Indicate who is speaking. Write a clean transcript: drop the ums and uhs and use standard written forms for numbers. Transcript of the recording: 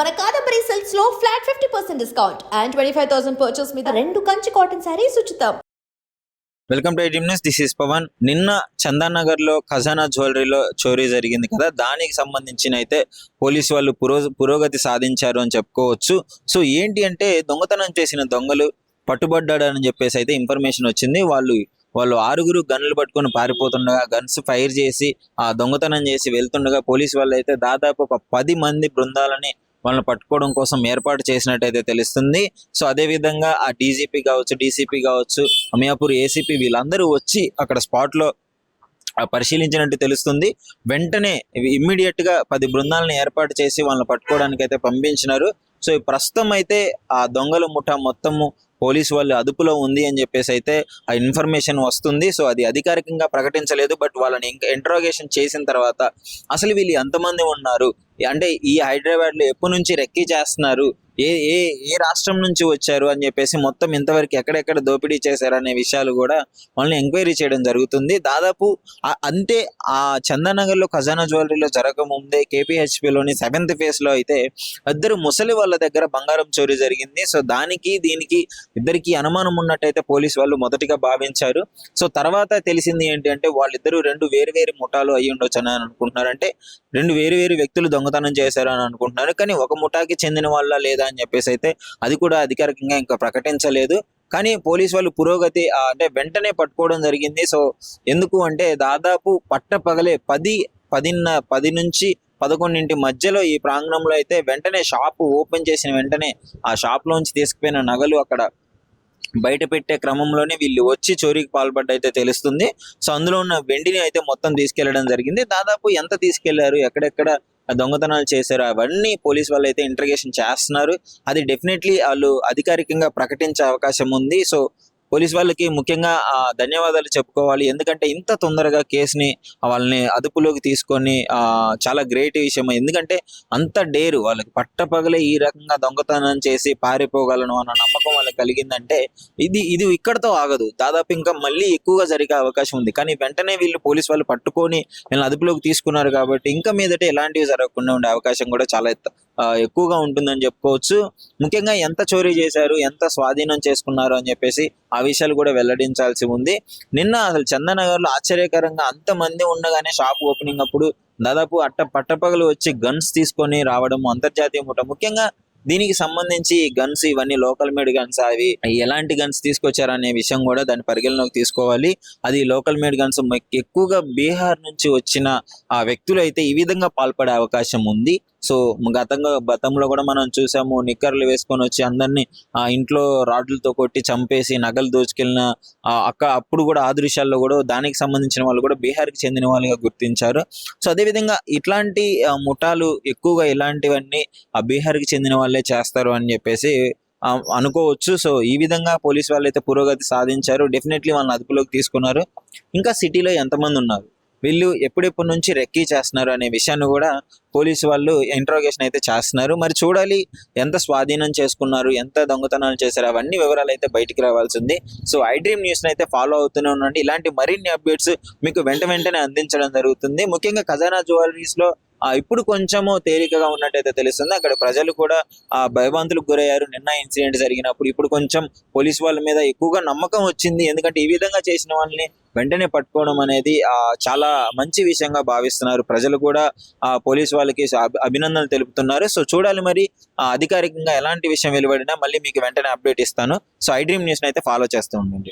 Speaker 1: మన కాదంబరి సిల్క్స్ లో flat 50% discount and 25,000 purchase మీద 2 కంచి కాటన్ సారీస్ ఉచితం.
Speaker 2: Welcome to iDream news. This is Pavan. నిన్న చందానగర్ లో ఖజానా జ్యువెలరీలో చోరీ జరిగింది కదా, దానికి సంబంధించిన అయితే పోలీసు వాళ్ళు పురోగతి సాధించారు అని చెప్పుకోవచ్చు. సో ఏంటి అంటే దొంగతనం చేసిన దొంగలు పట్టుబడ్డాడని చెప్పేసి అయితే ఇన్ఫర్మేషన్ వచ్చింది. వాళ్ళు 6 గన్నులు పట్టుకొని పారిపోతుండగా గన్స్ ఫైర్ చేసి ఆ దొంగతనం చేసి వెళ్తుండగా పోలీసు వాళ్ళు అయితే దాదాపు ఒక 10 మంది బృందాలని వాళ్ళని పట్టుకోవడం కోసం ఏర్పాటు చేసినట్టయితే తెలుస్తుంది. సో అదే విధంగా ఆ డీజీపీ కావచ్చు, డీసీపీ కావచ్చు, అమియాపూర్ ఏసీపీ వీళ్ళందరూ వచ్చి అక్కడ స్పాట్ లో పరిశీలించినట్టు తెలుస్తుంది. వెంటనే ఇమ్మీడియట్ గా 10 బృందాలను ఏర్పాటు చేసి వాళ్ళని పట్టుకోవడానికి అయితే పంపించినారు. సో ప్రస్తుతం అయితే ఆ దొంగల ముఠా మొత్తము పోలీసు వాళ్ళు అదుపులో ఉంది అని చెప్పేసి అయితే ఆ ఇన్ఫర్మేషన్ వస్తుంది. సో అది అధికారికంగా ప్రకటించలేదు, బట్ వాళ్ళని ఇంకా ఇంట్రాగేషన్ చేసిన తర్వాత అసలు వీళ్ళు ఎంతమంది ఉన్నారు, అంటే ఈ హైదరాబాద్ లో ఎప్పటి నుంచి రెక్కీ చేస్తున్నారు, ఏ ఏ ఏ రాష్ట్రం నుంచి వచ్చారు అని చెప్పేసి మొత్తం ఇంతవరకు ఎక్కడెక్కడ దోపిడీ చేశారు అనే విషయాలు కూడా వాళ్ళని ఎంక్వైరీ చేయడం జరుగుతుంది. దాదాపు అంతే ఆ చందానగర్ లో ఖజానా జ్యువెలరీలో జరగకముందే కేపీహెచ్పిలోని 7th ఫేజ్ లో అయితే ఇద్దరు ముసలి వాళ్ళ దగ్గర బంగారం చోరీ జరిగింది. సో దానికి దీనికి ఇద్దరికి అనుమానం ఉన్నట్టయితే పోలీసు వాళ్ళు మొదటిగా భావించారు. సో తర్వాత తెలిసింది ఏంటి అంటే వాళ్ళిద్దరూ 2 వేరు ముఠాలు అయ్యి ఉండొచ్చు అని అనుకుంటున్నారు. అంటే 2 వేరు వ్యక్తులు దొంగతనం చేశారు అని అనుకుంటున్నారు, కానీ ఒక ముఠాకి చెందిన వాళ్ళ లేదా అని చెప్పేసి అయితే అది కూడా అధికారికంగా ఇంకా ప్రకటించలేదు. కానీ పోలీసు వాళ్ళు పురోగతి అంటే వెంటనే పట్టుకోవడం జరిగింది. సో ఎందుకు అంటే దాదాపు పట్టపగలే 10 నుంచి 11 మధ్యలో ఈ ప్రాంగణంలో అయితే వెంటనే షాపు ఓపెన్ చేసిన వెంటనే ఆ షాప్ లోంచి తీసుకుపోయిన నగలు అక్కడ బయట పెట్టే క్రమంలోనే వీళ్ళు వచ్చి చోరీకి పాల్పడ్డైతే తెలుస్తుంది. సో అందులో ఉన్న వెండిని అయితే మొత్తం తీసుకెళ్లడం జరిగింది. దాదాపు ఎంత తీసుకెళ్లారు, ఎక్కడెక్కడ దొంగతనాలు చేశారు అవన్నీ పోలీస్ వాళ్ళు అయితే ఇంట్రగేషన్ చేస్తున్నారు. అది డెఫినెట్లీ వాళ్ళు అధికారికంగా ప్రకటించే అవకాశం ఉంది. సో పోలీస్ వాళ్ళకి ముఖ్యంగా ధన్యవాదాలు చెప్పుకోవాలి. ఎందుకంటే ఇంత తొందరగా కేసుని వాళ్ళని అదుపులోకి తీసుకొని చాలా గ్రేట్ విషయం. ఎందుకంటే అంత డేరు వాళ్ళకి పట్టపగలే ఈ రకంగా దొంగతనం చేసి పారిపోగలను అన్న నమ్మకం వాళ్ళకి కలిగిందంటే ఇది ఇక్కడతో ఆగదు, దాదాపు ఇంకా మళ్ళీ ఎక్కువగా జరిగే అవకాశం ఉంది. కానీ వెంటనే వీళ్ళు పోలీస్ వాళ్ళు పట్టుకొని వీళ్ళని అదుపులోకి తీసుకున్నారు కాబట్టి ఇంకా మీదట ఎలాంటివి జరగకుండా ఉండే అవకాశం కూడా చాలా ఎక్కువగా ఉంటుందని చెప్పుకోవచ్చు. ముఖ్యంగా ఎంత చోరీ చేశారు, ఎంత స్వాధీనం చేసుకున్నారు అని చెప్పేసి ఆ విషయాలు కూడా వెల్లడించాల్సి ఉంది. నిన్న అసలు చందానగర్ లో ఆశ్చర్యకరంగా అంతమంది ఉండగానే షాప్ ఓపెనింగ్ అప్పుడు దాదాపు పట్టపగలు వచ్చి గన్స్ తీసుకొని రావడం అంతర్జాతీయ ముఠ. ముఖ్యంగా దీనికి సంబంధించి గన్స్ ఇవన్నీ లోకల్ మేడ్ గన్స్, అవి ఎలాంటి గన్స్ తీసుకొచ్చారు అనే విషయం కూడా దాని పరిగణలోకి తీసుకోవాలి. అది లోకల్ మేడ్ గన్స్ ఎక్కువగా బీహార్ నుంచి వచ్చిన ఆ వ్యక్తులు అయితే ఈ విధంగా పాల్పడే అవకాశం ఉంది. సో గతంలో కూడా మనం చూసాము, నిక్కర్లు వేసుకొని వచ్చి అందరినీ ఇంట్లో రాడ్లతో కొట్టి చంపేసి నగలు దోచుకెళ్ళిన అప్పుడు కూడా ఆ దృశ్యాల్లో కూడా దానికి సంబంధించిన వాళ్ళు కూడా బీహార్కి చెందిన వాళ్ళుగా గుర్తించారు. సో అదేవిధంగా ఇట్లాంటి ముఠాలు ఎక్కువగా ఇలాంటివన్నీ బీహార్కి చెందిన వాళ్ళే చేస్తారు అని చెప్పేసి అనుకోవచ్చు. సో ఈ విధంగా పోలీసు వాళ్ళు అయితే పురోగతి సాధించారు. డెఫినెట్లీ వాళ్ళని అదుపులోకి తీసుకున్నారు. ఇంకా సిటీలో ఎంతమంది ఉన్నారు, వీళ్ళు ఎప్పుడెప్పటి నుంచి రెక్కీ చేస్తున్నారు అనే విషయాన్ని కూడా పోలీసు వాళ్ళు ఇంట్రాగేషన్ అయితే చేస్తున్నారు. మరి చూడాలి ఎంత స్వాధీనం చేసుకున్నారు, ఎంత దొంగతనాలు చేశారు, అవన్నీ వివరాలు అయితే బయటికి రావాల్సింది. సో ఐడ్రీమ్ న్యూస్ అయితే ఫాలో అవుతూనే ఉండండి. ఇలాంటి మరిన్ని అప్డేట్స్ మీకు వెంటనే అందించడం జరుగుతుంది. ముఖ్యంగా ఖజానా జ్యువెలరీస్ లో ఇప్పుడు కొంచెము తేలికగా ఉన్నట్టయితే తెలుస్తుంది. అక్కడ ప్రజలు కూడా భయభ్రాంతులకు గురయ్యారు నిన్న ఇన్సిడెంట్ జరిగినప్పుడు. ఇప్పుడు కొంచెం పోలీసు వాళ్ళ మీద ఎక్కువగా నమ్మకం వచ్చింది, ఎందుకంటే ఈ విధంగా చేసిన వాళ్ళని వెంటనే పట్టుకోవడం అనేది చాలా మంచి విషయంగా భావిస్తున్నారు. ప్రజలు కూడా పోలీసు వాళ్ళకి అభినందనలు తెలుపుతున్నారు. సో చూడాలి మరి అధికారికంగా ఎలాంటి విషయం వెలువడినా మళ్ళీ మీకు వెంటనే అప్డేట్ ఇస్తాను. సో ఐడ్రీమ్ న్యూస్ అయితే ఫాలో చేస్తూ ఉండండి.